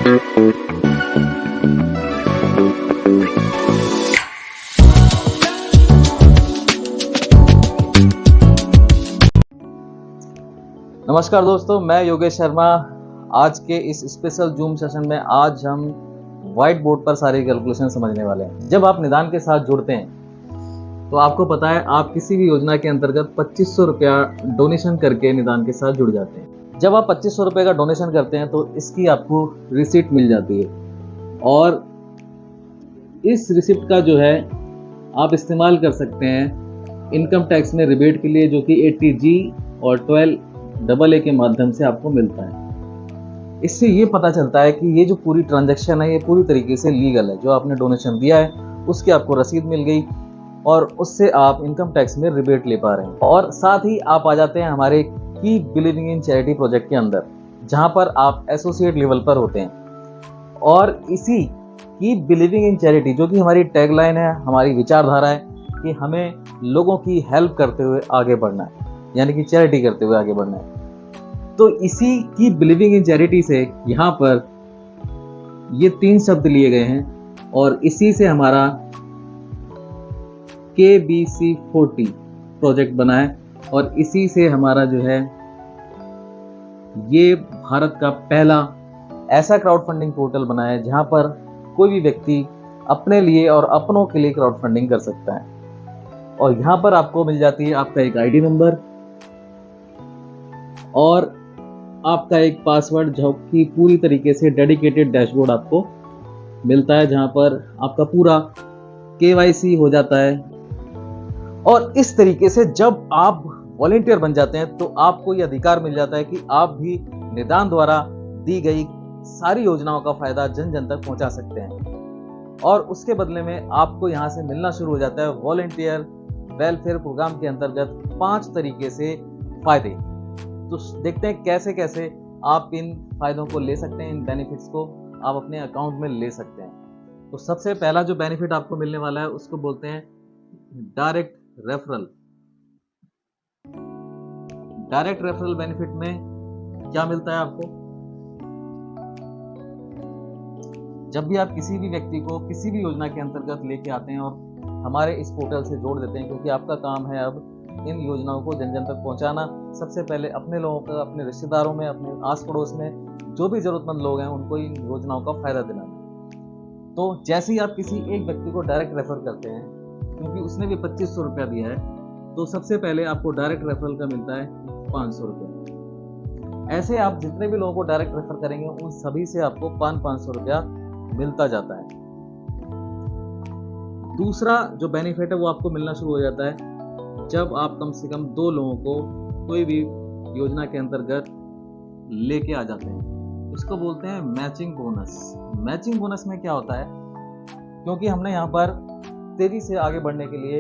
नमस्कार दोस्तों, मैं योगेश शर्मा। आज के इस स्पेशल जूम सेशन में आज हम व्हाइट बोर्ड पर सारी कैलकुलेशन समझने वाले हैं। जब आप निदान के साथ जुड़ते हैं तो आपको पता है आप किसी भी योजना के अंतर्गत 2500 रुपया डोनेशन करके निदान के साथ जुड़ जाते हैं। जब आप 2500 रुपये का डोनेशन करते हैं तो इसकी आपको रिसिप्ट मिल जाती है और इस रिसिप्ट का जो है आप इस्तेमाल कर सकते हैं इनकम टैक्स में रिबेट के लिए, जो कि 80G और 12AA के माध्यम से आपको मिलता है। इससे ये पता चलता है कि ये जो पूरी ट्रांजैक्शन है ये पूरी तरीके से लीगल है। जो आपने डोनेशन दिया है उसकी आपको रसीद मिल गई और उससे आप इनकम टैक्स में रिबेट ले पा रहे हैं। और साथ ही आप आ जाते हैं हमारे की बिलीविंग इन चैरिटी प्रोजेक्ट के अंदर, जहां पर आप एसोसिएट लेवल पर होते हैं। और इसी की बिलीविंग इन चैरिटी, जो कि हमारी टैगलाइन है, हमारी विचारधारा है कि हमें लोगों की हेल्प करते हुए आगे बढ़ना है, यानी कि चैरिटी करते हुए आगे बढ़ना है। तो इसी की बिलीविंग इन चैरिटी से यहाँ पर ये 3 शब्द लिए गए हैं और इसी से हमारा KBC40 प्रोजेक्ट बना है और इसी से हमारा जो है ये भारत का पहला ऐसा क्राउड फंडिंग पोर्टल बना है जहाँ पर कोई भी व्यक्ति अपने लिए और अपनों के लिए क्राउड फंडिंग कर सकता है। और यहाँ पर आपको मिल जाती है आपका एक ID नंबर और आपका एक पासवर्ड, जो कि पूरी तरीके से डेडिकेटेड डैशबोर्ड आपको मिलता है, जहां पर आपका पूरा KYC हो जाता है। और इस तरीके से जब आप वॉलंटियर बन जाते हैं तो आपको ये अधिकार मिल जाता है कि आप भी निदान द्वारा दी गई सारी योजनाओं का फायदा जन जन तक पहुंचा सकते हैं। और उसके बदले में आपको यहाँ से मिलना शुरू हो जाता है वॉलंटियर वेलफेयर प्रोग्राम के अंतर्गत 5 तरीके से फायदे। तो देखते हैं कैसे कैसे आप इन फायदों को ले सकते हैं, इन बेनिफिट्स को आप अपने अकाउंट में ले सकते हैं। तो सबसे पहला जो बेनिफिट आपको मिलने वाला है उसको बोलते हैं direct referral. Direct referral benefit में क्या मिलता है आपको? जब भी आप किसी भी व्यक्ति को किसी भी योजना के अंतर्गत लेके आते हैं और हमारे इस पोर्टल से जोड़ देते हैं, क्योंकि आपका काम है अब इन योजनाओं को जन जन तक पहुंचाना। सबसे पहले अपने लोगों को, अपने रिश्तेदारों में, अपने आस पड़ोस में जो भी जरूरतमंद लोग हैं उनको इन योजनाओं का फायदा दिलाना। तो जैसे ही आप किसी एक व्यक्ति को डायरेक्ट रेफर करते हैं, क्योंकि उसने भी 2500 रुपया दिया है, तो सबसे पहले आपको डायरेक्ट रेफरल का मिलता है 500 रुपया। ऐसे आप जितने भी लोगों को डायरेक्ट रेफर करेंगे उन सभी से आपको 500 रुपया मिलता जाता है। दूसरा जो बेनिफिट है वो आपको मिलना शुरू हो जाता है जब आप कम से कम 2 लोगों को कोई भी योजना के अंतर्गत लेके आ जाते हैं। इसको बोलते हैं मैचिंग बोनस। मैचिंग बोनस में क्या होता है, क्योंकि हमने यहाँ पर तेजी से आगे बढ़ने के लिए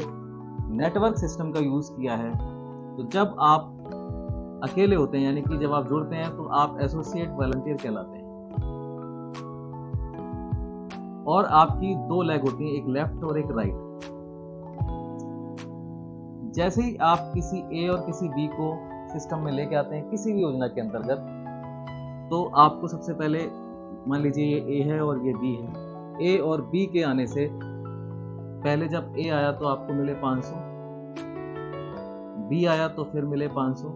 नेटवर्क सिस्टम का यूज किया है, तो जब आप अकेले होते हैं, यानी कि जब आप जुड़ते हैं, तो आप एसोसिएट वॉलंटियर कहलाते हैं और आपकी 2 लेग होती हैं, एक लेफ्ट और एक राइट। जैसे ही आप किसी A और किसी B को सिस्टम में लेके आते हैं किसी भी योजना के अंतर्गत, तो आपको सबसे पहले मान लीजिए ये A है और ये B है। A और B के आने से पहले जब A आया तो आपको मिले 500, B आया तो फिर मिले 500,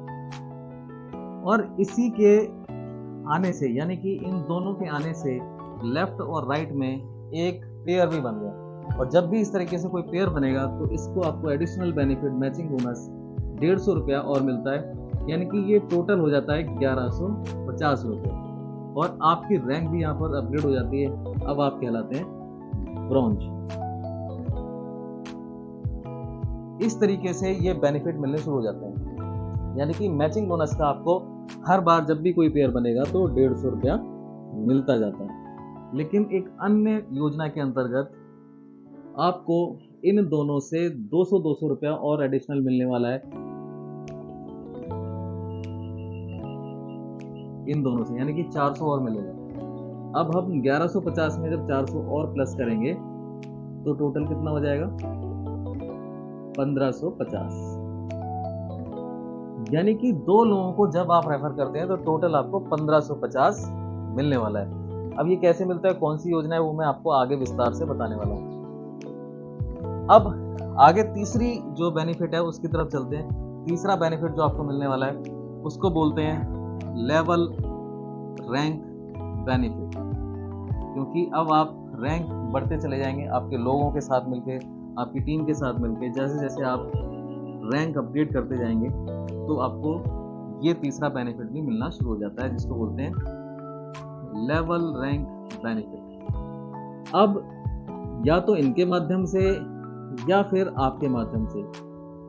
और इसी के आने से, यानी कि इन दोनों के आने से लेफ्ट और राइट में एक पेयर भी बन गया। और जब भी इस तरीके से कोई पेयर बनेगा तो इसको आपको एडिशनल बेनिफिट मैचिंग बोनस 150 रुपया और मिलता है, यानी कि ये टोटल हो जाता है 1150 रुपये। और आपकी रैंक भी यहाँ पर अपग्रेड हो जाती है, अब आप कहलाते हैं ब्रॉन्ज। इस तरीके से ये बेनिफिट मिलने शुरू हो जाते हैं, यानी कि मैचिंग बोनस का आपको हर बार जब भी कोई पेयर बनेगा तो 150 रुपया मिलता जाता है। लेकिन एक अन्य योजना के अंतर्गत आपको इन दोनों से 200 रुपया और एडिशनल मिलने वाला है, इन दोनों से, यानी कि 400 और मिलेगा। अब हम 1150 में जब 400 और प्लस करेंगे तो टोटल कितना हो जाएगा? 1550। यानी कि 2 लोगों को जब आप रेफर करते हैं तो टोटल आपको 1550 मिलने वाला है। अब ये कैसे मिलता है, कौन सी योजना है, वो मैं आपको आगे विस्तार से बताने वाला हूँ। अब आगे तीसरी जो बेनिफिट है उसकी तरफ चलते हैं। तीसरा बेनिफिट जो आपको मिलने वाला है उसको बोलते हैं लेवल रैंक बेनिफिट, क्योंकि अब आप रैंक बढ़ते चले जाएंगे आपके लोगों के साथ मिलके, आपकी टीम के साथ मिलके। जैसे जैसे आप रैंक अपग्रेड करते जाएंगे तो आपको ये तीसरा बेनिफिट भी मिलना शुरू हो जाता है, जिसको बोलते हैं लेवल रैंक बेनिफिट। अब या तो इनके माध्यम से या फिर आपके माध्यम से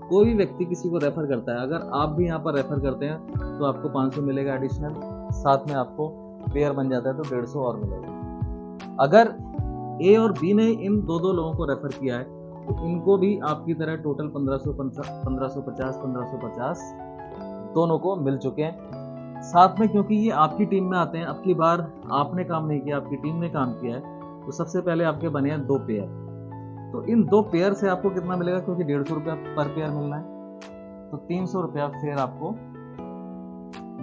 कोई भी व्यक्ति किसी को रेफर करता है, अगर आप भी यहाँ पर रेफर करते हैं तो आपको 500 मिलेगा एडिशनल, साथ में आपको पेयर बन जाता है तो 150 और मिलेगा। अगर ए और बी ने इन दो लोगों को रेफर किया है तो इनको भी आपकी तरह टोटल 1550 दोनों को मिल चुके हैं साथ में। क्योंकि ये आपकी टीम में आते हैं, अब की बार आपने काम नहीं किया, आपकी टीम ने काम किया है, तो सबसे पहले आपके बने हैं 2 पेयर। तो इन 2 पेयर से आपको कितना मिलेगा, क्योंकि 150 रुपया पर पेयर मिलना है तो 300 रुपया फिर आपको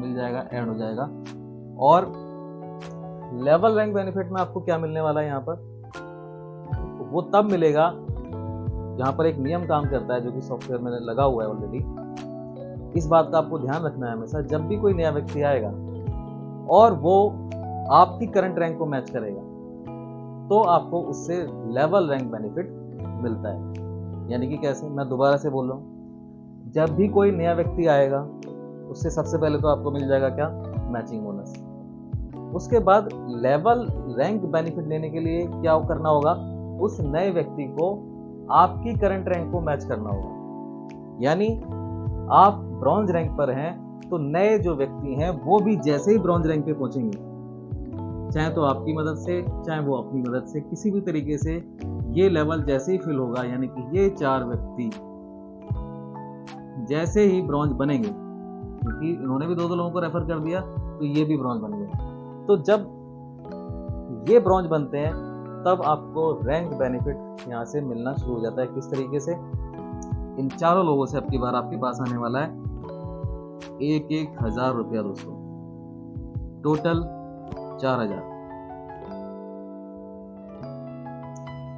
मिल जाएगा, ऐड हो जाएगा। और लेवल रैंक बेनिफिट में आपको क्या मिलने वाला है यहाँ पर, वो तब मिलेगा यहाँ पर एक नियम काम करता है जो कि सॉफ्टवेयर में लगा हुआ है ऑलरेडी। इस बात का आपको ध्यान रखना है हमेशा, जब भी कोई नया व्यक्ति आएगा और वो आपकी करंट रैंक को मैच करेगा तो आपको उससे लेवल रैंक बेनिफिट मिलता है। यानी कि कैसे, मैं दोबारा से बोल रहा हूँ, जब भी कोई नया व्यक्ति आएगा उससे सबसे पहले तो आपको मिल जाएगा क्या, मैचिंग बोनस। उसके बाद लेवल रैंक बेनिफिट लेने के लिए क्या करना होगा, उस नए व्यक्ति को आपकी करंट रैंक को मैच करना होगा। यानी आप ब्रॉन्ज रैंक पर हैं तो नए जो व्यक्ति हैं वो भी जैसे ही ब्रॉन्ज रैंक पे पहुंचेंगे, चाहे तो आपकी मदद से चाहे वो अपनी मदद से, किसी भी तरीके से ये लेवल जैसे ही फिल होगा, यानी कि ये 4 व्यक्ति जैसे ही ब्रॉन्ज बनेंगे, क्योंकि इन्होंने भी 2 लोगों को रेफर कर दिया तो ये भी ब्रॉन्ज बन गए, तो जब ये ब्रॉन्ज बनते हैं तब आपको रैंक बेनिफिट यहाँ से मिलना शुरू हो जाता है। किस तरीके से, इन 4 लोगों से अब की बार आपके पास आने वाला है 1,000 रुपया दोस्तों, टोटल 4,000।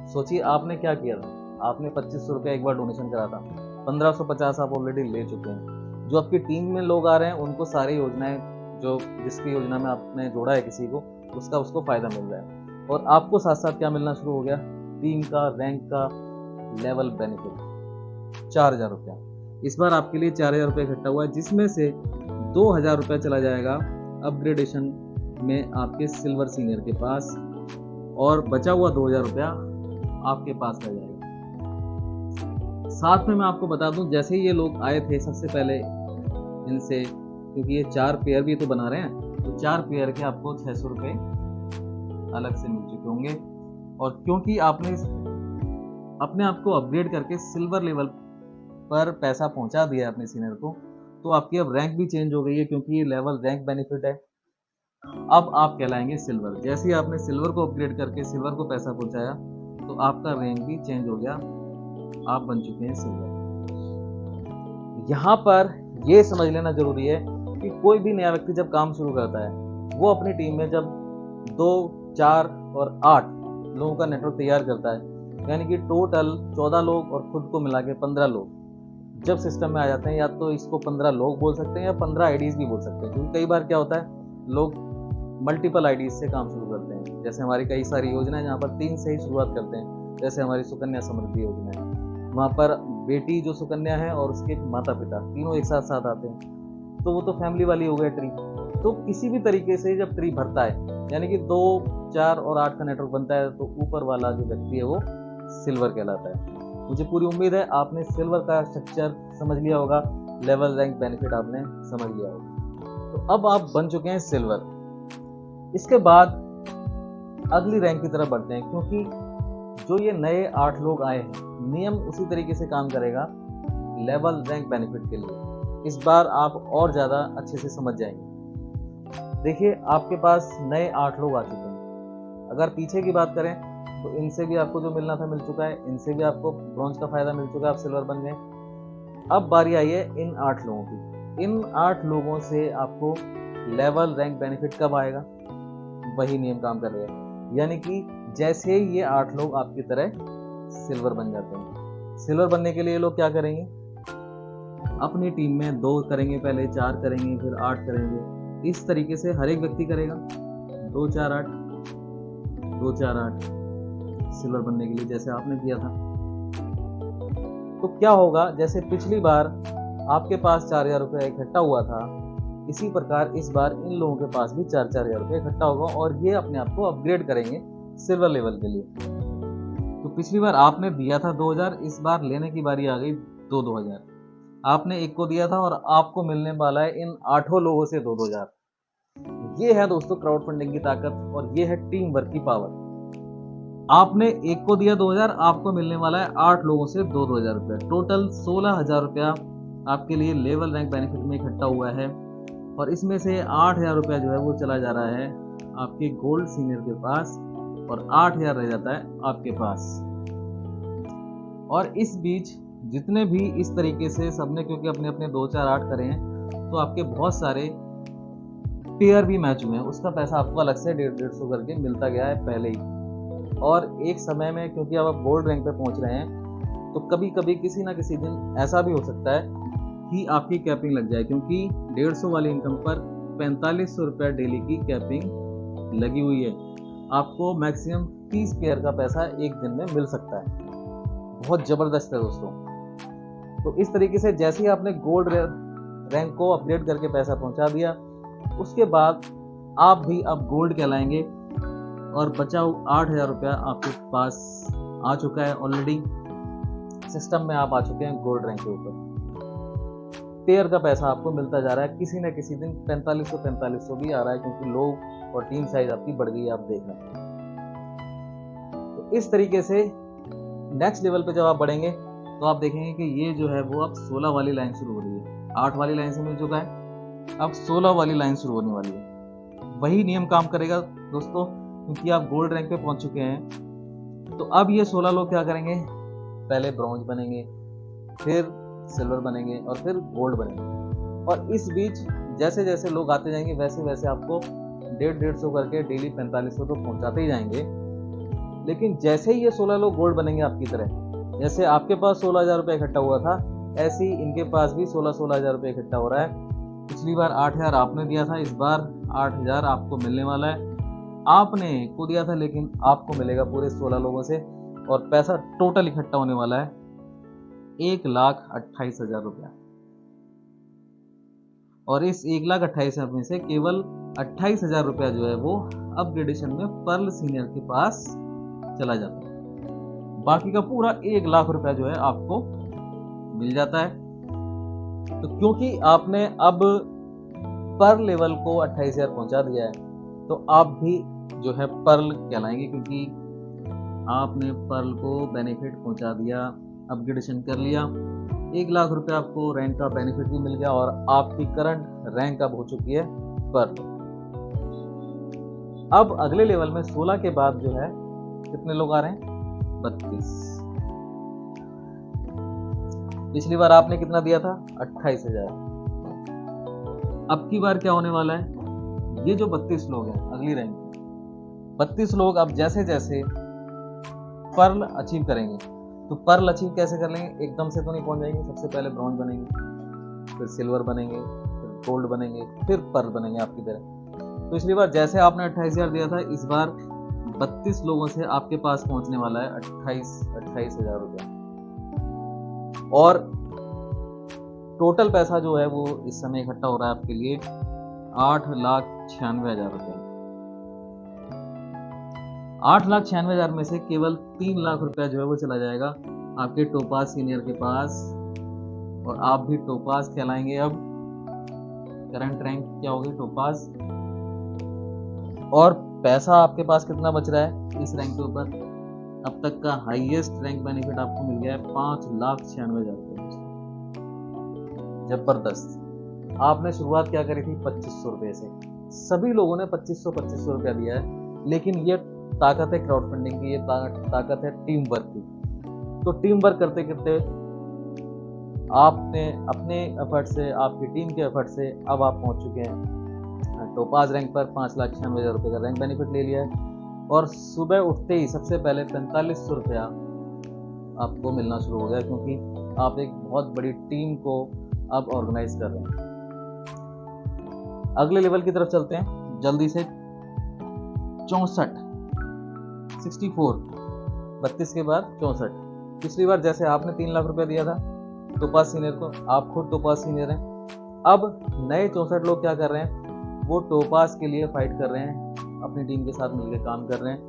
सोचिए आपने क्या किया था, आपने 2500 रुपया एक बार डोनेशन करा था, 1550 आप ऑलरेडी ले चुके हैं। जो आपकी टीम में लोग आ रहे हैं उनको सारी योजनाएं, जो जिसकी योजना में आपने जोड़ा है किसी को, उसको फायदा मिल रहा है। और आपको साथ साथ क्या मिलना शुरू हो गया, टीम का, रैंक का, लेवल बेनिफिट 4,000 रुपया। इस बार आपके लिए 4,000 रुपया इकट्ठा हुआ है, जिसमें से 2,000 रुपया चला जाएगा अपग्रेडेशन में आपके सिल्वर सीनियर के पास, और बचा हुआ 2,000 रुपया आपके पास रह जाएगा। साथ में मैं आपको बता दूं, जैसे ही ये लोग आए थे सबसे पहले इनसे, क्योंकि ये 4 पेयर भी तो बना रहे हैं, तो 4 पेयर के आपको 600 रुपये अलग से मिल चुके होंगे। और क्योंकि आपने अपने आप को अपग्रेड करके सिल्वर लेवल पर पैसा पहुंचा दिया अपने सीनियर को, तो आपकी अब रैंक भी चेंज हो गई है, क्योंकि ये लेवल रैंक बेनिफिट है। अब आप कहलाएंगे सिल्वर। जैसे ही आपने सिल्वर को अपग्रेड करके सिल्वर को पैसा पहुंचाया तो आपका रैंक भी चेंज हो गया, आप बन चुके हैं सिल्वर। यहाँ पर ये समझ लेना जरूरी है कि कोई भी नया व्यक्ति जब काम शुरू करता है, वो अपनी टीम में जब 2, 4 और 8 लोगों का नेटवर्क तैयार करता है, यानी कि टोटल 14 लोग और खुद को मिला के 15 लोग जब सिस्टम में आ जाते हैं, या तो इसको 15 लोग बोल सकते हैं या 15 आईडीज भी बोल सकते हैं, क्योंकि कई बार क्या होता है, लोग मल्टीपल आईडीज से काम शुरू करते हैं। जैसे हमारी कई सारी योजनाएं जहाँ पर 3 से ही शुरुआत करते हैं, जैसे हमारी सुकन्या समृद्धि योजना है, वहाँ पर बेटी जो सुकन्या है और उसके माता पिता तीनों एक साथ साथ आते हैं, तो वो तो फैमिली वाली हो गई ट्री। तो किसी भी तरीके से जब ट्री भरता है, यानी कि 2, 4 और 8 का नेटवर्क बनता है, तो ऊपर वाला जो व्यक्ति है वो सिल्वर कहलाता है। मुझे पूरी उम्मीद है आपने सिल्वर का स्ट्रक्चर समझ लिया होगा, लेवल रैंक बेनिफिट आपने समझ लिया होगा। तो अब आप बन चुके हैं सिल्वर। इसके बाद अगली रैंक की तरफ बढ़ते हैं, क्योंकि जो ये नए 8 लोग आए हैं, नियम उसी तरीके से काम करेगा लेवल रैंक बेनिफिट के लिए। इस बार आप और ज़्यादा अच्छे से समझ जाएंगे। देखिए, आपके पास नए 8 लोग आ चुके हैं। अगर पीछे की बात करें तो इनसे भी आपको जो मिलना था मिल चुका है, इनसे भी आपको ब्रॉन्ज का फायदा मिल चुका है, आप सिल्वर बन गए। अब बारी आई है इन 8 लोगों की। इन 8 लोगों से आपको लेवल रैंक बेनिफिट कब आएगा, वही नियम काम कर रहे हैं। यानी कि जैसे ही ये 8 लोग आपकी तरह सिल्वर बन जाते हैं, सिल्वर बनने के लिए लोग क्या करेंगे, अपनी टीम में 2 करेंगे, पहले 4 करेंगे, फिर 8 करेंगे। इस तरीके से हर एक व्यक्ति करेगा 2 4 8 2 4 8 सिल्वर बनने के लिए, जैसे आपने किया था। तो क्या होगा, जैसे पिछली बार आपके पास 4,000 रुपये इकट्ठा हुआ था, इसी प्रकार इस बार इन लोगों के पास भी 4,000 रुपये इकट्ठा होगा और ये अपने आप को अपग्रेड करेंगे सिल्वर लेवल के लिए। तो पिछली बार आपने दिया था 2,000, इस बार लेने की बारी आ गई 2,000। आपने एक को दिया था और आपको मिलने वाला है इन 8 लोगों से 2,000। ये है दोस्तों क्राउड फंडिंग की ताकत और ये है टीम वर्क की पावर। आपने एक को दिया 2,000, आपको मिलने वाला है 8 लोगों से 2,000 रुपये। टोटल 16,000 रुपया आपके लिए लेवल रैंक बेनिफिट में इकट्ठा हुआ है और इसमें से 8,000 रुपया जो है वो चला जा रहा है आपके गोल्ड सीनियर के पास और 8,000 रह जाता है आपके पास। और इस बीच जितने भी इस तरीके से सबने, क्योंकि अपने अपने 2 4 8 करे हैं, तो आपके बहुत सारे पेयर भी मैच हुए हैं, उसका पैसा आपको अलग से 150 करके मिलता गया है पहले ही। और एक समय में, क्योंकि अब आप गोल्ड रैंक पे पहुंच रहे हैं, तो कभी कभी किसी ना किसी दिन ऐसा भी हो सकता है कि आपकी कैपिंग लग जाए, क्योंकि 150 वाली इनकम पर 4500 रुपये डेली की कैपिंग लगी हुई है। आपको मैक्सिमम 30 पेयर का पैसा एक दिन में मिल सकता है। बहुत ज़बरदस्त है दोस्तों। तो इस तरीके से जैसे ही आपने गोल्ड रैंक को अपग्रेड करके पैसा पहुंचा दिया, उसके बाद आप भी अब गोल्ड कहलाएंगे और बचा 8,000 रुपया आपके पास आ चुका है ऑलरेडी। सिस्टम में आप आ चुके हैं गोल्ड रैंक के ऊपर। पेयर का पैसा आपको मिलता जा रहा है, किसी न किसी दिन 4500 भी आ रहा है, क्योंकि लोग और टीम साइज आपकी बढ़ गई है, आप देख रहे हैं। तो इस तरीके से नेक्स्ट लेवल पे जब आप बढ़ेंगे तो आप देखेंगे कि ये जो है वो अब 16 वाली लाइन शुरू हो रही है। 8 वाली लाइन से मिल चुका है, अब 16 वाली लाइन शुरू होने वाली है। वही नियम काम करेगा दोस्तों, क्योंकि आप गोल्ड रैंक पे पहुंच चुके हैं। तो अब ये 16 लोग क्या करेंगे, पहले ब्रॉन्ज बनेंगे, फिर सिल्वर बनेंगे और फिर गोल्ड बनेंगे। और इस बीच जैसे जैसे लोग आते जाएंगे वैसे वैसे आपको 150 करके डेली 4500 तो पहुंचाते ही जाएंगे। लेकिन जैसे ही ये 16 लोग गोल्ड बनेंगे आपकी तरह, जैसे आपके पास 16,000 रुपये इकट्ठा हुआ था, ऐसे ही इनके पास भी 16,000 रुपये इकट्ठा हो रहा है। पिछली बार 8,000 आपने दिया था, इस बार 8,000 आपको मिलने वाला है। आपने को दिया था, लेकिन आपको मिलेगा पूरे 16 लोगों से और पैसा टोटल इकट्ठा होने वाला है 1,28,000 रुपया। और इस 1,28,000 में से केवल 28,000 रुपया जो है वो अपग्रेडेशन में पर्ल सीनियर के पास चला जाता है। बाकी का पूरा 1,00,000 रुपया जो है आपको मिल जाता है। तो क्योंकि आपने अब पर लेवल को 28,000 पहुंचा दिया है, तो आप भी जो है पर्ल कहलाएंगे, क्योंकि आपने पर्ल को बेनिफिट पहुंचा दिया, अपग्रेडेशन कर लिया। 1,00,000 रुपये आपको रैंक का बेनिफिट भी मिल गया और आपकी करंट रैंक अब हो चुकी है पर्ल। अब अगले लेवल में 16 के बाद जो है कितने लोग आ रहे हैं, 32। पिछली बार आपने कितना दिया था, 28,000। अब की बार क्या होने वाला है, ये जो 32 लोग हैं अगली रैंक, 32 लोग अब जैसे जैसे पर्ल अचीव करेंगे, तो पर्ल अचीव कैसे कर लेंगे, एकदम से तो नहीं पहुंच जाएंगे। सबसे पहले ब्रॉन्ज बनेंगे, फिर सिल्वर बनेंगे, फिर गोल्ड बनेंगे, फिर पर्ल बनेंगे आपकी तरह। तो पिछली बार जैसे आपने 28,000 दिया था, इस बार 32 लोगों से आपके पास पहुंचने वाला है 28,000 रुपया। और टोटल पैसा जो है वो इस समय इकट्ठा हो रहा है आपके लिए 8,96,000 रुपये। 8,96,000 में से केवल 3,00,000 रुपया जो है वो चला जाएगा आपके टोपाज सीनियर के पास और आप भी टोपाज कहलाएंगे। अब करंट रैंक क्या होगी, टोपाज। और पैसा आपके पास कितना बच रहा है इस रैंक के ऊपर, अब तक का हाईएस्ट रैंक बेनिफिट आपको मिल गया है 5,96,000 रुपये। जबरदस्त। आपने शुरुआत क्या करी थी, 2500 रुपये से। सभी लोगों ने 2500 रुपया दिया है, लेकिन ये ताकत है क्राउड फंडिंग की, ये ताकत है टीम वर्क की। तो टीम वर्क करते करते आपने अपने एफर्ट से, आपकी टीम के एफर्ट से अब आप पहुंच चुके हैं टोपाज रैंक पर 5,96,000 रुपये का रैंक बेनिफिट ले लिया है। और सुबह उठते ही सबसे पहले 4500 रुपया आपको मिलना शुरू हो गया, क्योंकि आप एक बहुत बड़ी टीम को अब ऑर्गेनाइज कर रहे हैं। अगले लेवल की तरफ चलते हैं जल्दी से। 64 32 के बाद 64। पिछली बार जैसे आपने 3 लाख रुपया दिया था टोपाज सीनियर को, आप खुद टोपाज सीनियर हैं। अब नए 64 लोग क्या कर रहे हैं, वो टोपाज के लिए फाइट कर रहे हैं, अपनी टीम के साथ मिलकर काम कर रहे हैं।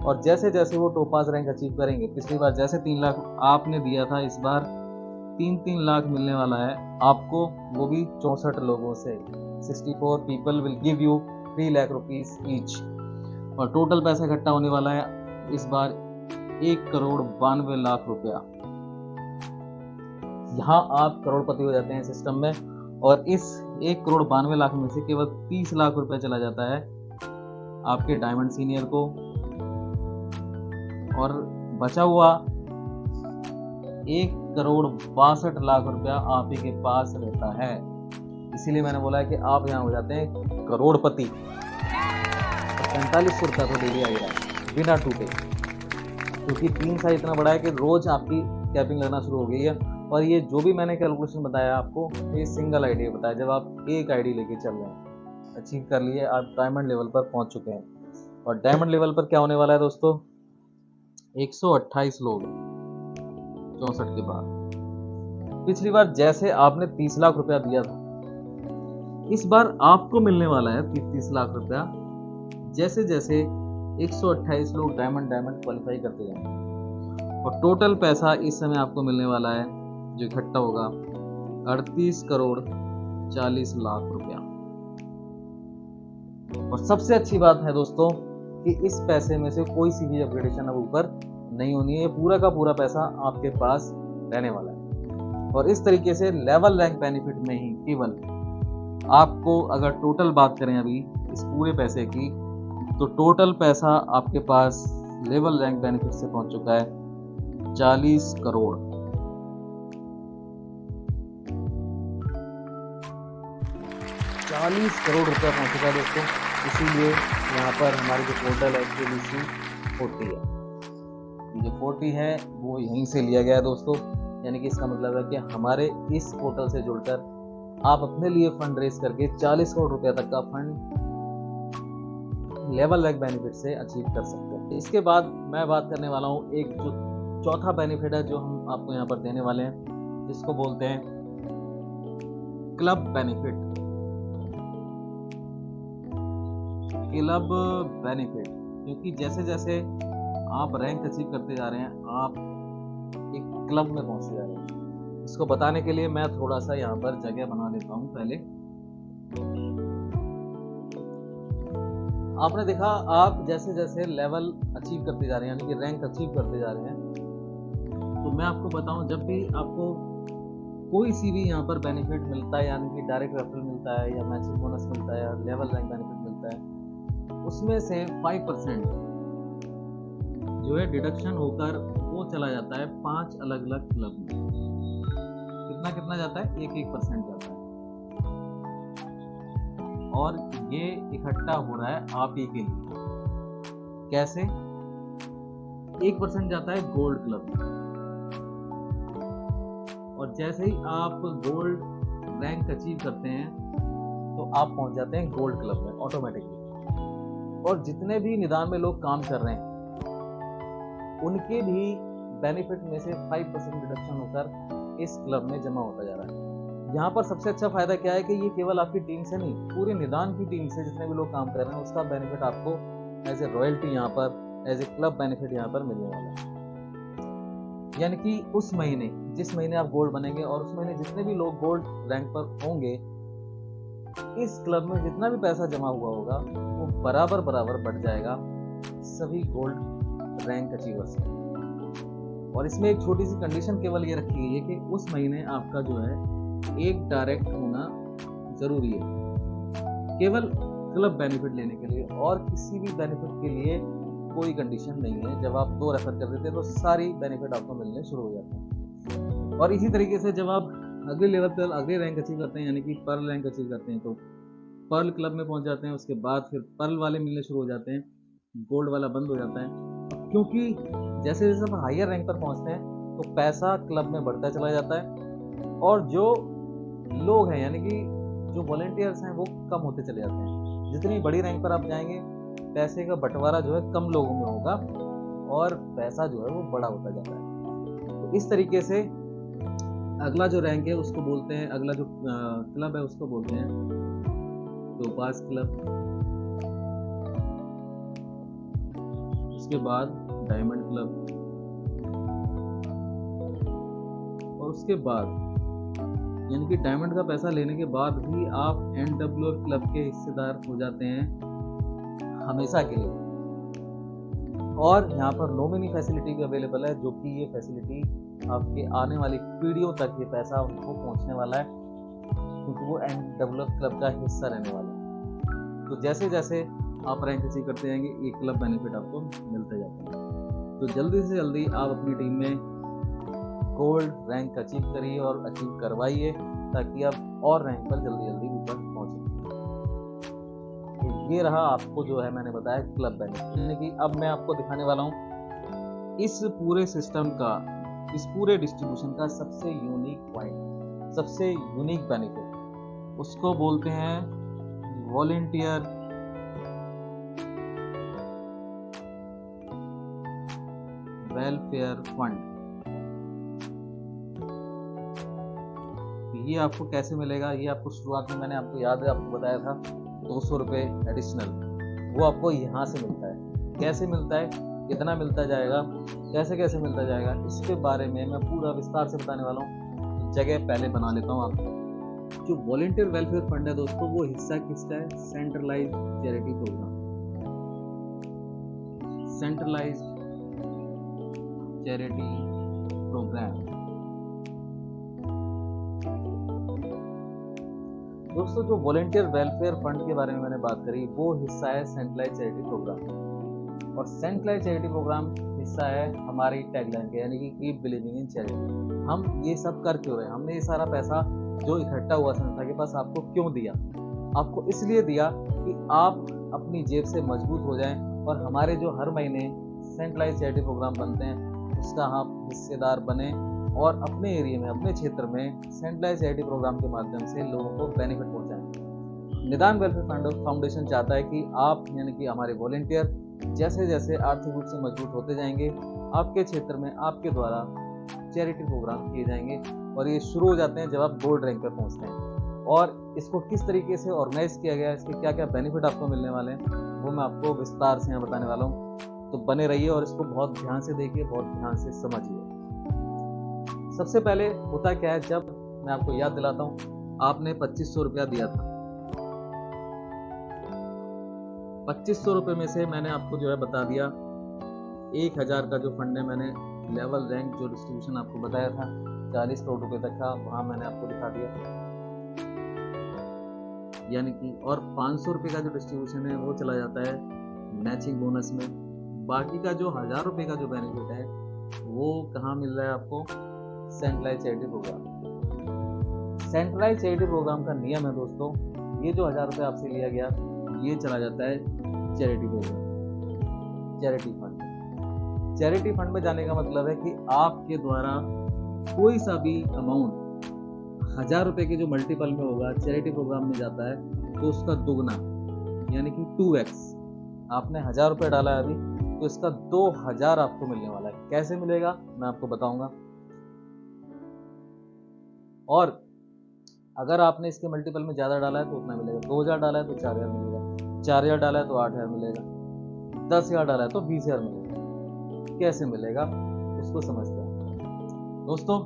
और जैसे जैसे वो टोपाज रैंक अचीव करेंगे, पिछली बार जैसे 3 लाख आपने दिया था, इस बार 3-3 लाख मिलने वाला है आपको, वो भी 64 लोगों से। 64 people will give you 3 lakh rupees each. और टोटल पैसा इकट्ठा होने वाला है इस बार 1,92,00,000 रुपया। यहाँ आप करोड़पति हो जाते हैं सिस्टम में। और इस 1,92,00,000 में से केवल 30 लाख रुपया चला जाता है आपके डायमंड सीनियर को, और बचा हुआ 1,62,00,000 रुपया आप ही के पास रहता है। इसीलिए मैंने बोला है कि आप यहाँ हो जाते हैं करोड़पति। 4500 रुपया तो डेली आ ही रहा है बिना टूटे, क्योंकि टीम साइज इतना बड़ा है कि रोज आपकी कैपिंग लगना शुरू हो गई है। और ये जो भी मैंने कैलकुलेशन बताया आपको, ये सिंगल आईडी बताया, जब आप एक आईडी लेके चल रहे हैं, अचीव कर लिए, आप डायमंड लेवल पर पहुंच चुके हैं। और डायमंड लेवल पर क्या होने वाला है दोस्तों, 128 लोग 64 के बाद। पिछली बार जैसे आपने 30 लाख रुपया दिया था, इस बार आपको मिलने वाला है 30 लाख रुपया, जैसे जैसे 128 लोग डायमंड क्वालिफाई करते जाएंगे। और टोटल पैसा इस समय आपको मिलने वाला है जो इकट्ठा होगा 38,40,00,000 रुपया। और सबसे अच्छी बात है दोस्तों कि इस पैसे में से कोई सी भी अपग्रेडेशन अब ऊपर नहीं होनी है, पूरा का पूरा पैसा आपके पास रहने वाला है। और इस तरीके से लेवल रैंक बेनिफिट में ही केवल आपको, अगर टोटल बात करें अभी इस पूरे पैसे की, तो टोटल पैसा आपके पास लेवल रैंक बेनिफिट से पहुंच चुका है 40 करोड़। 40 करोड़ रुपया पहुंच चुका है दोस्तों। इसीलिए यहाँ पर हमारी जो पोर्टल है KBC 40 है, जो 40 है वो यहीं से लिया गया है दोस्तों। यानी कि इसका मतलब है कि हमारे इस पोर्टल से जुड़कर आप अपने लिए फंड रेज करके 40 करोड़ रुपया तक का फंड लेवल रैंक बेनिफिट से अचीव कर सकते हैं। इसके बाद मैं बात करने वाला हूँ एक जो चौथा बेनिफिट है जो हम आपको यहाँ पर देने वाले हैं, जिसको बोलते हैं क्लब बेनिफिट। क्लब बेनिफिट, क्योंकि जैसे जैसे आप रैंक अचीव करते जा रहे हैं, आप एक क्लब में पहुंचते जा रहे हैं। इसको बताने के लिए मैं थोड़ा सा यहाँ पर जगह बना लेता हूँ। पहले आपने देखा, आप जैसे जैसे लेवल अचीव करते जा रहे हैं, यानी कि रैंक अचीव करते जा रहे हैं, तो मैं आपको बताऊं, जब भी आपको कोई सी भी यहाँ पर बेनिफिट मिलता है, यानी कि डायरेक्ट रेफरल मिलता है या मैचिंग बोनस मिलता है या लेवल रैंक बेनिफिट मिलता है, उसमें से 5% जो है डिडक्शन होकर वो चला जाता है 5 अलग अलग क्लब में। कितना कितना जाता है, 1% जाता है। और ये इकट्ठा हो रहा है आप ही के लिए। कैसे? 1% जाता है गोल्ड क्लब में, और जैसे ही आप गोल्ड रैंक अचीव करते हैं तो आप पहुंच जाते हैं गोल्ड क्लब में ऑटोमेटिकली। और जितने भी निदान में लोग काम कर रहे हैं उनके भी बेनिफिट में से 5% रिडक्शन होकर इस क्लब में जमा होता जा रहा है। यहाँ पर सबसे अच्छा फायदा क्या है कि ये केवल आपकी टीम से नहीं, पूरे निदान की टीम से जितने भी लोग काम कर रहे हैं उसका बेनिफिट आपको एज ए रॉयल्टी यहाँ पर, एज ए क्लब बेनिफिट यहाँ पर मिलने वाला है। यानी कि उस महीने, जिस महीने आप गोल्ड बनेंगे और उस महीने जितने भी लोग गोल्ड रैंक पर होंगे, इस क्लब में जितना भी पैसा जमा हुआ होगा वो बराबर बराबर बढ़ जाएगा सभी गोल्ड रैंक अचीवर्स का। और इसमें एक छोटी सी कंडीशन केवल ये रखी गई है कि उस महीने आपका जो है एक डायरेक्ट होना जरूरी है, केवल क्लब बेनिफिट लेने के लिए, और किसी भी बेनिफिट के लिए कोई कंडीशन नहीं है। जब आप 2 रेफर कर देते हैं तो सारी बेनिफिट आपको मिलने शुरू हो जाते हैं। और इसी तरीके से जब आप अगले लेवल पर अगले रैंक अचीव करते हैं, यानी कि पर रैंक अचीव करते हैं, तो पर्ल क्लब में पहुंच जाते हैं, उसके बाद फिर पर्ल वाले मिलने शुरू हो जाते हैं, गोल्ड वाला बंद हो जाता है। क्योंकि जैसे जैसे हम हायर रैंक पर पहुंचते हैं तो पैसा क्लब में बढ़ता चला जाता है, और जो लोग हैं यानी कि जो वॉलेंटियर्स हैं वो कम होते चले जाते हैं। जितनी बड़ी रैंक पर आप जाएंगे पैसे का बंटवारा जो है कम लोगों में होगा और पैसा जो है वो बड़ा होता जाता है। तो इस तरीके से अगला जो रैंक है उसको बोलते हैं, अगला जो क्लब है उसको बोलते हैं टोपाज क्लब, उसके बाद डायमंड क्लब, और उसके बाद यानी कि डायमंड का पैसा लेने के बाद भी आप NWL क्लब के हिस्सेदार हो जाते हैं हमेशा के लिए। और यहाँ पर नॉमिनी फैसिलिटी भी अवेलेबल है, जो कि ये फैसिलिटी आपके आने वाली पीढ़ियों तक ये पैसा उनको पहुँचने वाला है, क्योंकि वो NWL क्लब का हिस्सा रहने वाला है। तो जैसे जैसे आप रैंक अचीव करते जाएंगे ये क्लब बेनिफिट आपको मिलते जाते हैं। तो जल्दी से जल्दी आप अपनी टीम में गोल्ड रैंक अचीव करिए और अचीव करवाइए, ताकि आप और रैंक पर जल्दी जल्दी ऊपर पहुंचे। तो ये रहा आपको जो है मैंने बताया क्लब बेनिफिट। यानी कि अब मैं आपको दिखाने वाला हूँ इस पूरे सिस्टम का, इस पूरे डिस्ट्रीब्यूशन का सबसे यूनिक पॉइंट, सबसे यूनिक बेनिफिट, उसको बोलते हैं वॉलेंटियर वेलफेयर फंड। ये आपको कैसे मिलेगा, ये आपको शुरुआत में मैंने आपको याद है आपको बताया था 200 रुपये एडिशनल, वो आपको यहाँ से मिलता है। कैसे मिलता है, कितना मिलता जाएगा, कैसे कैसे मिलता जाएगा, इसके बारे में मैं पूरा विस्तार से बताने वाला हूँ। जगह पहले बना लेता हूँ आपको। जो वॉलेंटियर वेलफेयर फंड है दोस्तों, वो हिस्सा किसका है, centralise charity programme, centralise charity programme. दोस्तों जो वॉलेंटियर वेलफेयर फंड के बारे में मैंने बात करी, वो हिस्सा है सेंट्रलाइज चैरिटी प्रोग्राम, और सेंट्रलाइज चैरिटी प्रोग्राम हिस्सा है हमारी टैगलाइन के, यानी कि कीप बिलीविंग इन चैरिटी। हम ये सब कर क्यों रहे हैं, हमने ये सारा पैसा जो इकट्ठा हुआ संस्था के पास आपको क्यों दिया, आपको इसलिए दिया कि आप अपनी जेब से मजबूत हो जाएं, और हमारे जो हर महीने सेंट्रलाइज चैरिटी प्रोग्राम बनते हैं उसका आप हिस्सेदार बने, और अपने एरिया में, अपने क्षेत्र में सेंट्रलाइज चैरिटी प्रोग्राम के माध्यम से लोगों को बेनिफिट पहुंचाएं। निदान वेलफेयर फाउंडेशन चाहता है कि आप यानी कि हमारे वॉलेंटियर जैसे जैसे आर्थिक रूप से मजबूत होते जाएंगे, आपके क्षेत्र में आपके द्वारा चैरिटी प्रोग्राम किए जाएंगे, और ये शुरू हो जाते हैं जब आप गोल्ड रैंक पर पहुंचते हैं। और इसको किस तरीके से ऑर्गेनाइज किया गया है, इसके क्या क्या बेनिफिट आपको मिलने वाले हैं, वो मैं आपको विस्तार से यहाँ बताने वाला हूँ। तो बने रहिए और इसको बहुत ध्यान से देखिए, बहुत ध्यान से समझिए। सबसे पहले होता क्या है, जब मैं आपको याद दिलाता हूँ, आपने 2500 रुपया दिया था, 2500 रुपये में से मैंने आपको जो है बता दिया 1000 का जो फंड है, मैंने लेवल रैंक जो डिस्ट्रीब्यूशन आपको बताया था 40 करोड़ रुपए तक का, वहां मैंने आपको दिखा दिया, यानी कि, और 500 रुपये का जो डिस्ट्रीब्यूशन है वो चला जाता है मैचिंग बोनस में। बाकी का जो 1000 रुपये का जो बेनिफिट है वो कहाँ मिल रहा है आपको, centralise charity programme. Centralise charity programme का नियम है दोस्तों, ये जो 1000 रुपये आपसे लिया गया ये चला जाता है charity programme, charity fund. Charity fund में जाने का मतलब है कि आपके द्वारा कोई सा भी अमाउंट 1000 रुपये के जो मल्टीपल में होगा चैरिटी प्रोग्राम में जाता है, तो उसका दुगना यानी कि 2x। आपने 1000 रुपये डाला है अभी, तो इसका 2000 आपको मिलने वाला है। कैसे मिलेगा मैं आपको बताऊंगा। और अगर आपने इसके मल्टीपल में ज़्यादा डाला है तो उतना मिलेगा, 2000 डाला है तो 4000 मिलेगा, 4000 डाला है तो 8000 मिलेगा, 10,000 डाला है तो 20,000 मिलेगा। कैसे मिलेगा उसको समझते हैं। दोस्तों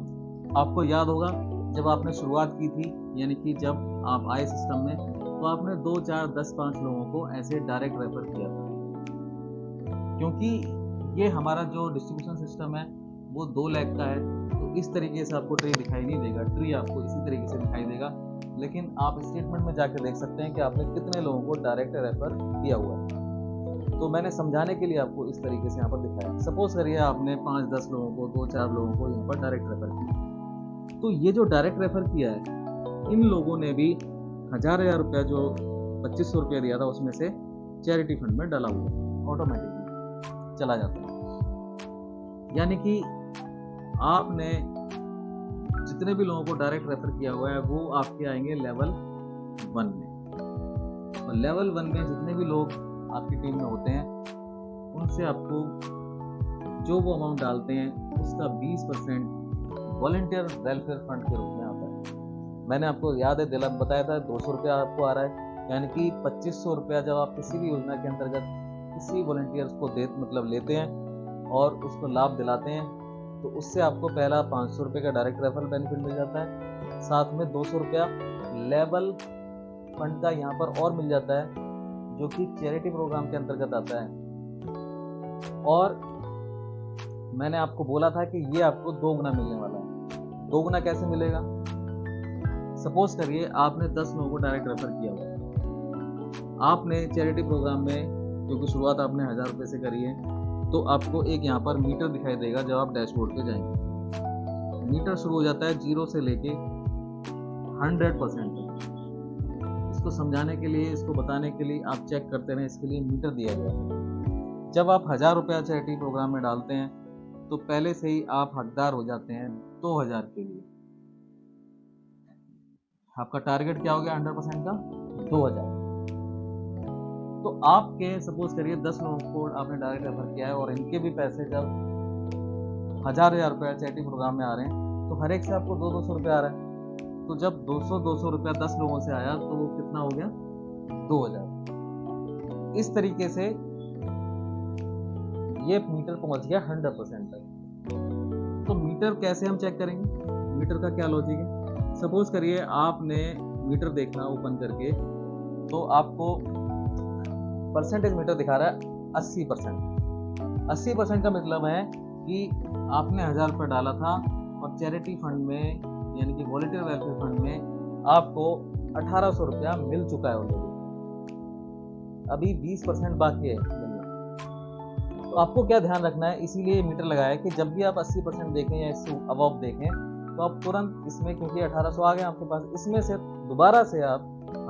आपको याद होगा जब आपने शुरुआत की थी, यानी कि जब आप आए सिस्टम में, तो आपने 2, 4, 10, 5 लोगों को ऐसे डायरेक्ट रेफर किया था, क्योंकि ये हमारा जो डिस्ट्रीब्यूशन सिस्टम है वो 2 लाख का है। तो इस तरीके से आपको ट्री दिखाई नहीं देगा, ट्री आपको इसी तरीके से दिखाई देगा, लेकिन आप स्टेटमेंट में जाकर देख सकते हैं कि आपने कितने लोगों को डायरेक्ट रेफर किया हुआ है। तो मैंने समझाने के लिए आपको इस तरीके से यहाँ पर दिखाया। सपोज करिए आपने 5-10 लोगों को, 2-4 लोगों को यहाँ पर डायरेक्ट रेफर किया, तो ये जो डायरेक्ट रेफर किया है इन लोगों ने भी 1000 रुपया जो 2500 रुपया दिया था उसमें से चैरिटी फंड में डाला हुआ ऑटोमेटिकली चला जाता है। यानी कि आपने जितने भी लोगों को डायरेक्ट रेफर किया हुआ है वो आपके आएंगे लेवल 1 में, और लेवल 1 में जितने भी लोग आपकी टीम में होते हैं उनसे आपको जो वो अमाउंट डालते हैं उसका 20% वॉलंटियर वेलफेयर फंड के रूप में आता है। मैंने आपको याद है बताया था 200 रुपया आपको आ रहा है, यानी कि 2500 रुपया जब आप किसी भी योजना के अंतर्गत किसी वॉलंटियर्स को लेते हैं और उसको लाभ दिलाते हैं तो उससे आपको पहला 500 रुपये का डायरेक्ट रेफरल बेनिफिट मिल जाता है, साथ में 200 रुपया लेवल फंड का यहाँ पर और मिल जाता है जो कि चैरिटी प्रोग्राम के अंतर्गत आता है। और मैंने आपको बोला था कि ये आपको 2 गुना मिलने वाला है। 2 गुना कैसे मिलेगा? सपोज करिए आपने 10 लोगों को डायरेक्ट रेफर किया हुआ, आपने चैरिटी प्रोग्राम में क्योंकि शुरुआत आपने 1000 रुपये से करी है तो आपको एक यहाँ पर मीटर दिखाई देगा जब आप डैशबोर्ड पे जाएंगे। मीटर शुरू हो जाता है 0 से लेके 100% तक। इसको समझाने के लिए, इसको बताने के लिए आप चेक करते रहें, इसके लिए मीटर दिया गया है। जब आप 1000 रुपया चैरिटी प्रोग्राम में डालते हैं तो पहले से ही आप हकदार हो जाते हैं 2000 के लिए। आपका टारगेट क्या हो गया 100% का? 2000। तो आपके सपोज करिए 10 लोगों को आपने डायरेक्ट रेफर किया है और इनके भी पैसे जब 1000 रुपया चैरिटी प्रोग्राम में आ रहे हैं तो हर एक से आपको 200 रुपया आ रहा है। तो जब 200 रुपया 10 लोगों से आया तो वो कितना हो गया? 2000। इस तरीके से ये मीटर पहुंच गया 100% तक। तो मीटर कैसे हम चेक करेंगे? मीटर का क्या लॉजिक है? सपोज करिए आपने मीटर देखना ओपन करके तो आपको परसेंटेज मीटर दिखा रहा है 80%। 80% का मतलब है कि आपने 1000 रुपये डाला था और चैरिटी फंड में यानी कि वॉलंटियर वेलफेयर फंड में आपको 1800 रुपया मिल चुका है ऑलरेडी, अभी 20% बाकी है मिलना। तो आपको क्या ध्यान रखना है, इसीलिए मीटर लगाया है कि जब भी आप 80% देखें या इससे अबव देखें तो आप तुरंत इसमें, क्योंकि 1800 आ गए आपके पास, इसमें से दोबारा से आप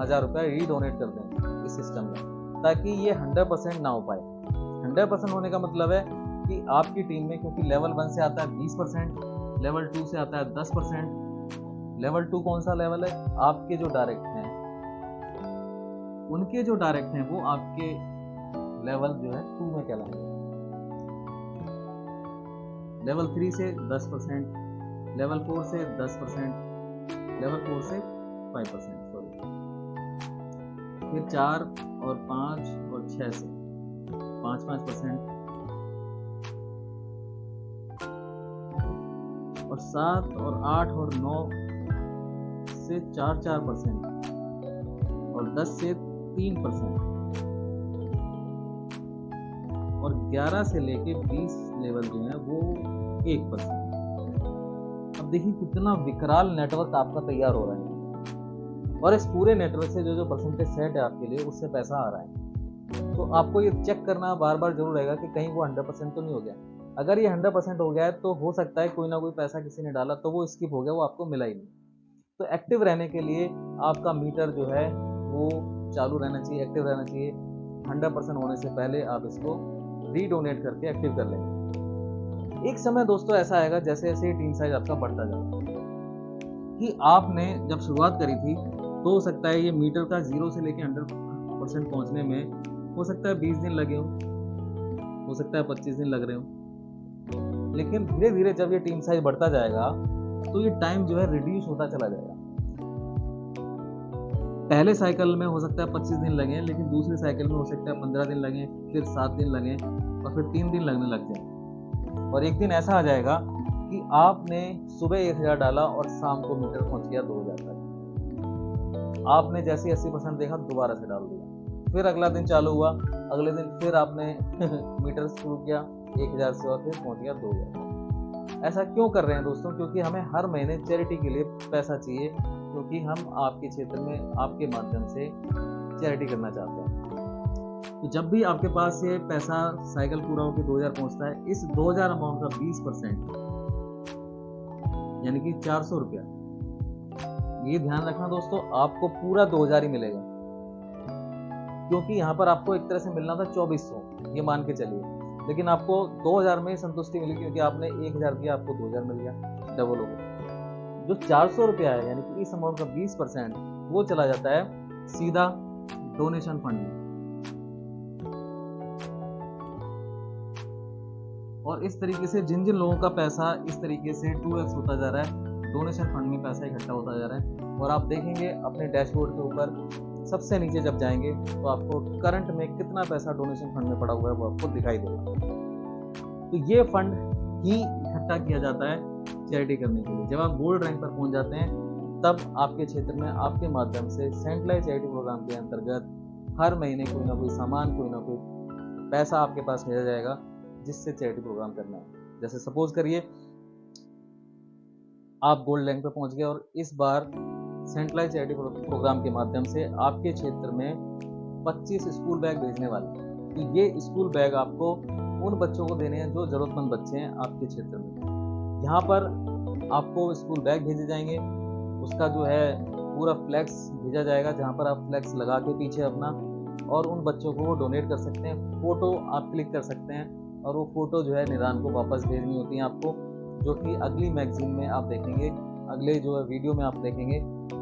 1000 रुपया रीडोनेट कर दें इस सिस्टम में, ताकि ये 100% ना हो पाए। 100% होने का मतलब है कि आपकी टीम में, क्योंकि लेवल 1 से आता है 20%, लेवल 2 से आता है 10%। लेवल 2 कौन सा लेवल है? आपके जो डायरेक्ट हैं, उनके जो डायरेक्ट हैं वो आपके लेवल जो है 2 में कहलाएंगे। लेवल 3 से 10%, लेवल 4 से 10%, लेवल 4 से 5%, सॉरी, फिर 4 और 5 और 6 से 5% और 7 और 8 और 9 से 4% और 10 से 3% और 11 से लेके 20 लेवल जो है वो 1%। अब देखिए कितना विकराल नेटवर्क आपका तैयार हो रहा है, और इस पूरे नेटवर्क से जो परसेंटेज सेट है आपके लिए उससे पैसा आ रहा है। तो आपको ये चेक करना बार बार जरूर रहेगा कि कहीं वो 100% तो नहीं हो गया। अगर ये 100% हो गया है तो हो सकता है कोई ना कोई पैसा किसी ने डाला तो वो स्किप हो गया, वो आपको मिला ही नहीं। तो एक्टिव रहने के लिए आपका मीटर जो है वो चालू रहना चाहिए, एक्टिव रहना चाहिए। 100% होने से पहले आप इसको रीडोनेट करके एक्टिव कर लेंगे। एक समय दोस्तों ऐसा आएगा जैसे जैसे टीम साइज आपका बढ़ता जाएगा कि आपने जब शुरुआत करी थी तो हो सकता है ये मीटर का 0 से लेके 100% पहुंचने में हो सकता है 20 दिन लगे हो सकता है 25 दिन लग रहे हो, लेकिन धीरे धीरे जब ये टीम साइज बढ़ता जाएगा तो ये टाइम जो है रिड्यूस होता चला जाएगा। पहले साइकिल में हो सकता है 25 दिन लगे, लेकिन दूसरे साइकिल में हो सकता है 15 दिन लगे, फिर 7 दिन लगे और फिर 3 दिन लगने लग जाए। और एक दिन ऐसा आ जाएगा कि आपने सुबह 1000 डाला और शाम को मीटर पहुंच गया 2000 तक। आपने जैसे 80% देखा दोबारा से डाल दिया, फिर अगला दिन चालू हुआ, अगले दिन फिर आपने मीटर शुरू किया 1000 से और फिर पहुंच गया 2000। ऐसा क्यों कर रहे हैं दोस्तों? क्योंकि हमें हर महीने चैरिटी के लिए पैसा चाहिए, क्योंकि हम आपके क्षेत्र में आपके माध्यम से चैरिटी करना चाहते हैं। तो जब भी आपके पास ये पैसा साइकिल पूरा होकर 2000 पहुंचता है, इस 2000 अमाउंट का 20% यानी कि 400 रुपया, ये ध्यान रखना दोस्तों, आपको पूरा 2000 ही मिलेगा। क्योंकि यहाँ पर आपको एक तरह से मिलना था 2400, ये मान के चलिए, लेकिन आपको 2000 में ही संतुष्टि मिली क्योंकि आपने 1000 दिया, आपको 2000 मिल गया, डबल हो गया। जो 400 रुपया है यानी कि इस अमाउंट का 20% वो चला जाता है सीधा डोनेशन फंड में। और इस तरीके से जिन जिन लोगों का पैसा इस तरीके से 2x होता जा रहा है, डोनेशन फंड में पैसा इकट्ठा होता जा रहा है। और आप देखेंगे अपने डैशबोर्ड के ऊपर सबसे नीचे जब जाएंगे तो आपको करंट में कितना पैसा डोनेशन फंड में पड़ा हुआ है वो आपको दिखाई देगा। तो ये फंड ही इकट्ठा किया जाता है चैरिटी करने के लिए। जब आप गोल्ड रैंक पर पहुंच जाते हैं तब आपके क्षेत्र में आपके माध्यम से सेंट्रलाइज चैरिटी प्रोग्राम के अंतर्गत हर महीने कोई ना कोई सामान, कोई ना कोई पैसा आपके पास भेजा जाएगा जिससे चैरिटी प्रोग्राम करना है। जैसे सपोज करिए आप गोल्ड रैंक पर पहुंच गए और इस बार सेंट्रलाइज चैरिटी प्रोग्राम के माध्यम से आपके क्षेत्र में 25 स्कूल बैग भेजने वाले हैं। तो ये स्कूल बैग आपको उन बच्चों को देने हैं जो जरूरतमंद बच्चे हैं आपके क्षेत्र में। यहाँ पर आपको स्कूल बैग भेजे जाएंगे, उसका जो है पूरा फ्लैक्स भेजा जाएगा जहाँ पर आप फ्लैक्स लगा के पीछे अपना और उन बच्चों को वो डोनेट कर सकते हैं। फोटो आप क्लिक कर सकते हैं और वो फोटो जो है निदान को वापस भेजनी होती है आपको, जो कि अगली मैगजीन में आप देखेंगे, अगले जो है वीडियो में आप देखेंगे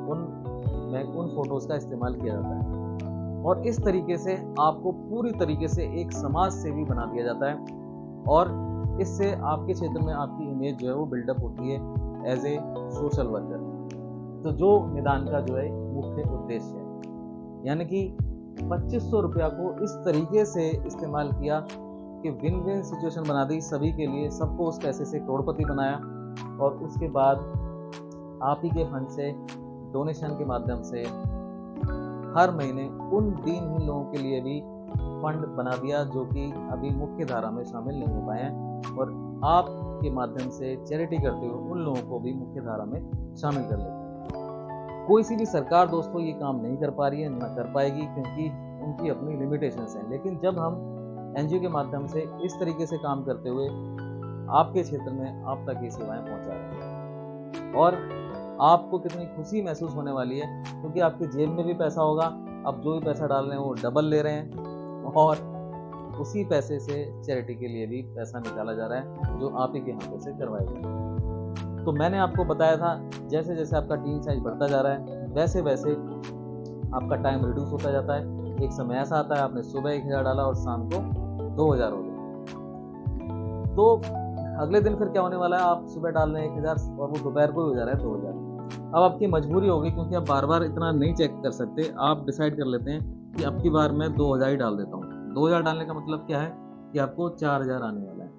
उन फोटोज का इस्तेमाल किया जाता है। और इस तरीके से आपको पूरी तरीके से एक समाज सेवी बना दिया जाता है और इससे आपके क्षेत्र में आपकी इमेज जो है वो बिल्डअप होती है एज ए सोशल वर्कर। तो जो निदान का जो है मुख्य उद्देश्य है, यानी कि 2500 रुपया को इस तरीके से इस्तेमाल किया कि विन विन सिचुएशन बना दी सभी के लिए, सबको उस पैसे से करोड़पति बनाया। और उसके बाद आप ही के फंड से डोनेशन के माध्यम से हर महीने उन दिनहीन लोगों के लिए भी फंड बना दिया जो कि अभी मुख्य धारा में शामिल नहीं हो पाए हैं, और आपके माध्यम से चैरिटी करते हुए उन लोगों को भी मुख्य धारा में शामिल कर लेते हैं। कोई सी भी सरकार दोस्तों ये काम नहीं कर पा रही है, ना कर पाएगी, क्योंकि उनकी अपनी लिमिटेशंस हैं। लेकिन जब हम एनजीओ के माध्यम से इस तरीके से काम करते हुए आपके क्षेत्र में आप तक ये सेवाएं पहुंचा रहे हैं, और आपको कितनी खुशी महसूस होने वाली है, क्योंकि आपकी जेब में भी पैसा होगा, आप जो भी पैसा डाल रहे हैं वो डबल ले रहे हैं, और उसी पैसे से चैरिटी के लिए भी पैसा निकाला जा रहा है जो आप ही के हाथों से करवाया जा रहा है। तो मैंने आपको बताया था जैसे जैसे आपका टीम साइज बढ़ता जा रहा है वैसे वैसे आपका टाइम रिड्यूस होता जाता है। एक समय ऐसा आता है आपने सुबह 1000 डाला और शाम को 2000 हो गया, तो अगले दिन फिर क्या होने वाला है, आप सुबह डाल रहे हैं 1000 और वो दोपहर को ही हो जा रहा है 2000। अब आपकी मजबूरी होगी, क्योंकि आप बार बार इतना नहीं चेक कर सकते, आप डिसाइड कर लेते हैं कि अब की बार मैं 2000 ही डाल देता हूँ। 2000 डालने का मतलब क्या है कि आपको 4000 आने वाला है,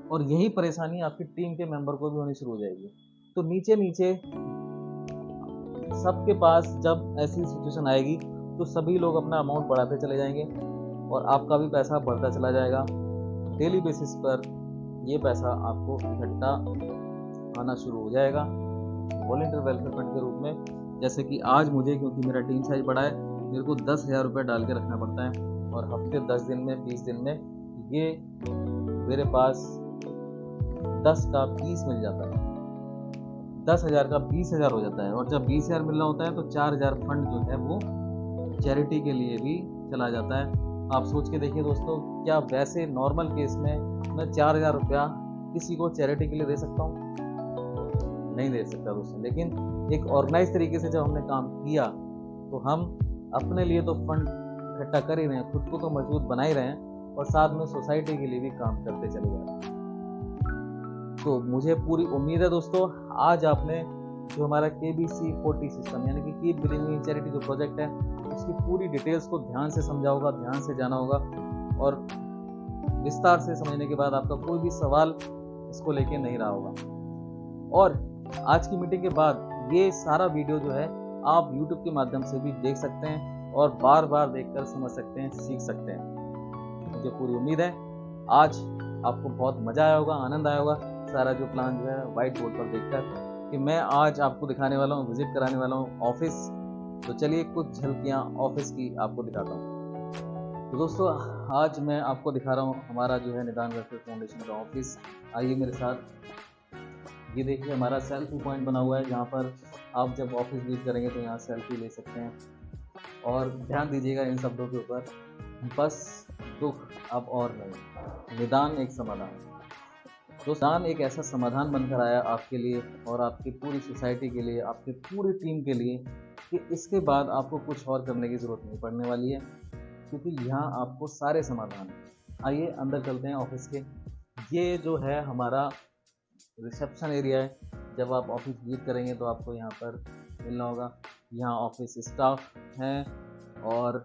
और यही परेशानी आपकी टीम के मेंबर को भी होनी शुरू हो जाएगी। तो नीचे नीचे सबके पास जब ऐसी सिचुएशन आएगी तो सभी लोग अपना अमाउंट बढ़ाते चले जाएंगे और आपका भी पैसा बढ़ता चला जाएगा। डेली बेसिस पर ये पैसा आपको इकट्ठा आना शुरू हो जाएगा वॉलंटियर वेलफेयर फंड के रूप में। जैसे कि आज मुझे, क्योंकि मेरा टीम साइज बड़ा है, मेरे को 10,000 रुपये डाल के रखना पड़ता है, और हफ्ते 10 दिन में 20 दिन में ये मेरे पास 10 का 20 मिल जाता है, 10,000 का 20,000 हो जाता है। और जब 20,000 मिल रहा होता है तो 4,000 फंड जो है वो चैरिटी के लिए भी चला जाता है। आप सोच के देखिए दोस्तों, क्या वैसे नॉर्मल केस में मैं 4,000 रुपया किसी को चैरिटी के लिए दे सकता हूँ? नहीं दे सकता दोस्तों। लेकिन एक ऑर्गेनाइज तरीके से जब हमने काम किया तो हम अपने लिए तो फंड इकट्ठा कर ही रहे हैं, खुद को तो मजबूत बना ही रहे हैं, और साथ में सोसाइटी के लिए भी काम करते चले जा रहे हैं। तो मुझे पूरी उम्मीद है दोस्तों, आज आपने जो हमारा KBC 40 सिस्टम यानी कि कीप बिलीविंग इन चैरिटी जो प्रोजेक्ट है उसकी पूरी डिटेल्स को ध्यान से समझा होगा, ध्यान से जाना होगा, और विस्तार से समझने के बाद आपका कोई भी सवाल इसको लेके नहीं रहा होगा। और आज की मीटिंग के बाद ये सारा वीडियो जो है आप YouTube के माध्यम से भी देख सकते हैं और बार बार देखकर समझ सकते हैं, सीख सकते हैं। मुझे पूरी उम्मीद है आज आपको बहुत मजा आया होगा, आनंद आया होगा सारा जो प्लान जो है व्हाइट बोर्ड पर देखकर, कि मैं आज आपको दिखाने वाला हूँ, विजिट कराने वाला हूँ ऑफिस। तो चलिए कुछ झलकियाँ ऑफिस की आपको दिखाता हूँ। तो दोस्तों आज मैं आपको दिखा रहा हूँ हमारा जो है निदान वेलफेयर फाउंडेशन का ऑफिस। आइए मेरे साथ। ये देखिए हमारा सेल्फी पॉइंट बना हुआ है, जहाँ पर आप जब ऑफिस विजिट करेंगे तो यहाँ सेल्फी ले सकते हैं। और ध्यान दीजिएगा इन शब्दों के ऊपर, बस दुख अब और नहीं, निदान एक समाधान। तो निदान एक ऐसा समाधान बनकर आया आपके लिए और आपकी पूरी सोसाइटी के लिए, आपकी पूरी टीम के लिए, कि इसके बाद आपको कुछ और करने की ज़रूरत नहीं पड़ने वाली है, क्योंकि यहाँ आपको सारे समाधान हैं। आइए अंदर चलते हैं ऑफिस के। ये जो है हमारा रिसेप्शन एरिया है। जब आप ऑफिस विजिट करेंगे तो आपको यहाँ पर मिलना होगा। यहाँ ऑफिस स्टाफ हैं और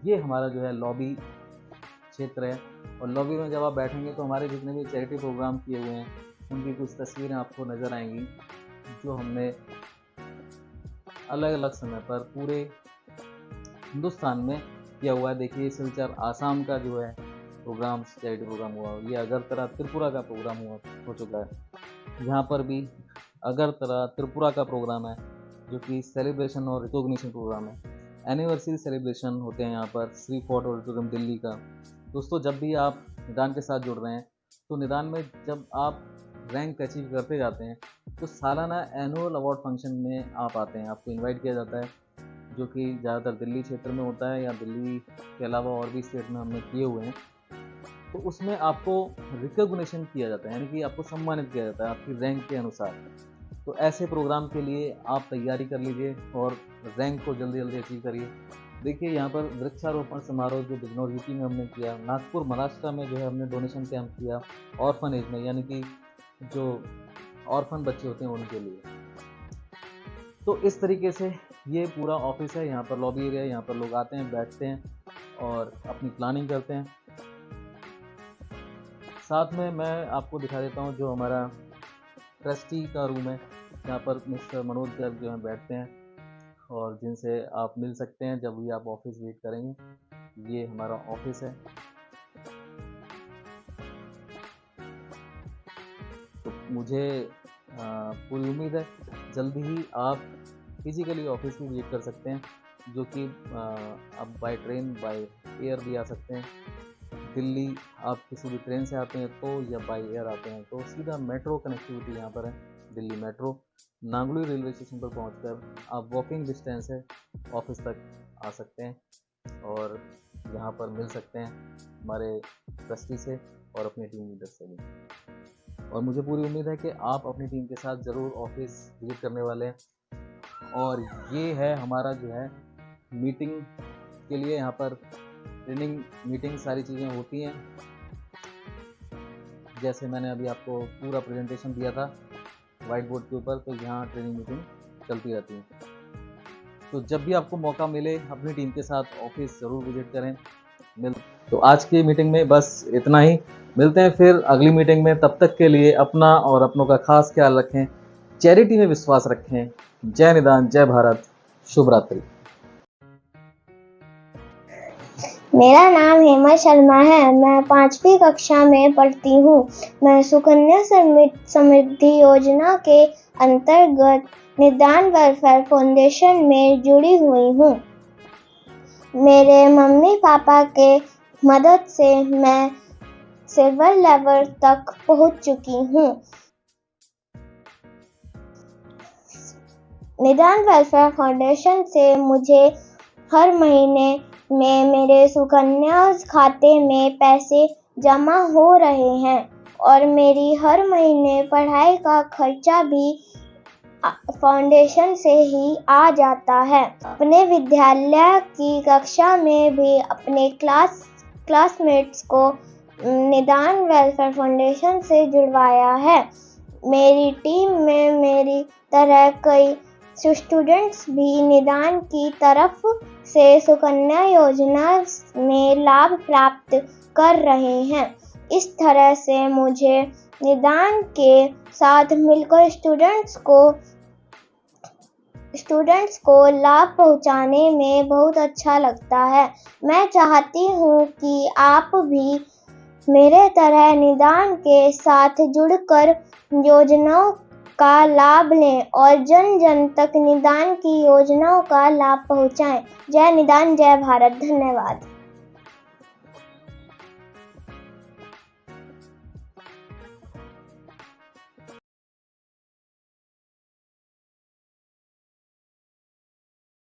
ये हमारा जो है लॉबी क्षेत्र है। और लॉबी में जब आप बैठेंगे तो हमारे जितने भी चैरिटी प्रोग्राम किए हुए हैं उनकी कुछ तस्वीरें आपको नज़र आएंगी, जो हमने अलग अलग समय पर पूरे हिंदुस्तान में किया हुआ है। देखिए सिलचर आसाम का जो है प्रोग्राम, चैरिटी प्रोग्राम हुआ, ये अगरतला त्रिपुरा का प्रोग्राम हो चुका है। यहाँ पर भी अगरतला त्रिपुरा का प्रोग्राम है, जो कि सेलिब्रेशन और रिकॉग्निशन प्रोग्राम है। एनिवर्सरी सेलिब्रेशन होते हैं यहाँ पर श्री फोर्ट ऑडिटोरियम दिल्ली का। दोस्तों, जब भी आप निदान के साथ जुड़ रहे हैं तो निदान में जब आप रैंक अचीव करते जाते हैं तो सालाना एनुअल अवार्ड फंक्शन में आप आते हैं, आपको इनवाइट किया जाता है, जो कि ज़्यादातर दिल्ली क्षेत्र में होता है या दिल्ली के अलावा और भी स्टेट में हमने किए हुए हैं। तो उसमें आपको रिकॉग्निशन किया जाता है, यानी कि आपको सम्मानित किया जाता है आपकी रैंक के अनुसार। तो ऐसे प्रोग्राम के लिए आप तैयारी कर लीजिए और रैंक को जल्दी जल्दी अचीव करिए। देखिए यहाँ पर वृक्षारोपण समारोह जो बिजनौर यूपी में हमने किया, नागपुर महाराष्ट्र में जो है हमने डोनेशन कैंप किया ऑर्फनेज में, यानी कि जो ऑर्फन बच्चे होते हैं उनके लिए। तो इस तरीके से ये पूरा ऑफिस है। यहाँ पर लॉबी एरिया है, यहाँ पर लोग आते हैं, बैठते हैं और अपनी प्लानिंग करते हैं। साथ में मैं आपको दिखा देता हूँ जो हमारा ट्रस्टी का रूम है। यहाँ पर मिस्टर मनोज गर्ग जो हैं बैठते हैं और जिनसे आप मिल सकते हैं जब भी आप ऑफिस विजिट करेंगे। ये हमारा ऑफिस है। तो मुझे पूरी उम्मीद है जल्दी ही आप फिजिकली ऑफिस भी विजिट कर सकते हैं, जो कि आप बाय ट्रेन, बाय एयर भी आ सकते हैं। दिल्ली आप किसी भी ट्रेन से आते हैं तो, या बाय एयर आते हैं तो सीधा मेट्रो कनेक्टिविटी यहाँ पर है, दिल्ली मेट्रो। नांगलुई रेलवे स्टेशन पर पहुंचकर आप वॉकिंग डिस्टेंस है ऑफिस तक आ सकते हैं और यहाँ पर मिल सकते हैं हमारे ट्रस्टी से और अपनी टीम लीडर से भी। और मुझे पूरी उम्मीद है कि आप अपनी टीम के साथ ज़रूर ऑफिस विजिट करने वाले हैं। और ये है हमारा जो है मीटिंग के लिए, यहाँ पर ट्रेनिंग मीटिंग सारी चीज़ें होती हैं। जैसे मैंने अभी आपको पूरा प्रेजेंटेशन दिया था वाइट बोर्ड के ऊपर, तो यहाँ ट्रेनिंग मीटिंग चलती रहती है। तो जब भी आपको मौका मिले अपनी टीम के साथ ऑफिस ज़रूर विजिट करें। तो आज की मीटिंग में बस इतना ही। मिलते हैं फिर अगली मीटिंग में। तब तक के लिए अपना और अपनों का खास ख्याल रखें, चैरिटी में विश्वास रखें। जय निदान, जय भारत, शुभ रात्रि। मेरा नाम हेमा शर्मा है। मैं 5वीं कक्षा में पढ़ती हूँ। मैं सुकन्या समृद्धि योजना के अंतर्गत निदान वेलफेयर फाउंडेशन में जुड़ी हुई हूँ। मेरे मम्मी पापा के मदद से मैं सिल्वर लेवल तक पहुँच चुकी हूँ। निदान वेलफेयर फाउंडेशन से मुझे हर महीने में मेरे सुकन्या खाते में पैसे जमा हो रहे हैं और मेरी हर महीने पढ़ाई का खर्चा भी फाउंडेशन से ही आ जाता है। अपने विद्यालय की कक्षा में भी अपने क्लासमेट्स को निदान वेलफेयर फाउंडेशन से जुड़वाया है। मेरी टीम में मेरी तरह कई स्टूडेंट्स भी निदान की तरफ से सुकन्या योजना में लाभ प्राप्त कर रहे हैं। इस तरह से मुझे निदान के साथ मिलकर स्टूडेंट्स को लाभ पहुंचाने में बहुत अच्छा लगता है। मैं चाहती हूं कि आप भी मेरे तरह निदान के साथ जुड़कर योजनाओं का लाभ लें और जन जन तक निदान की योजनाओं का लाभ पहुंचाएं। जय निदान, जय भारत। धन्यवाद।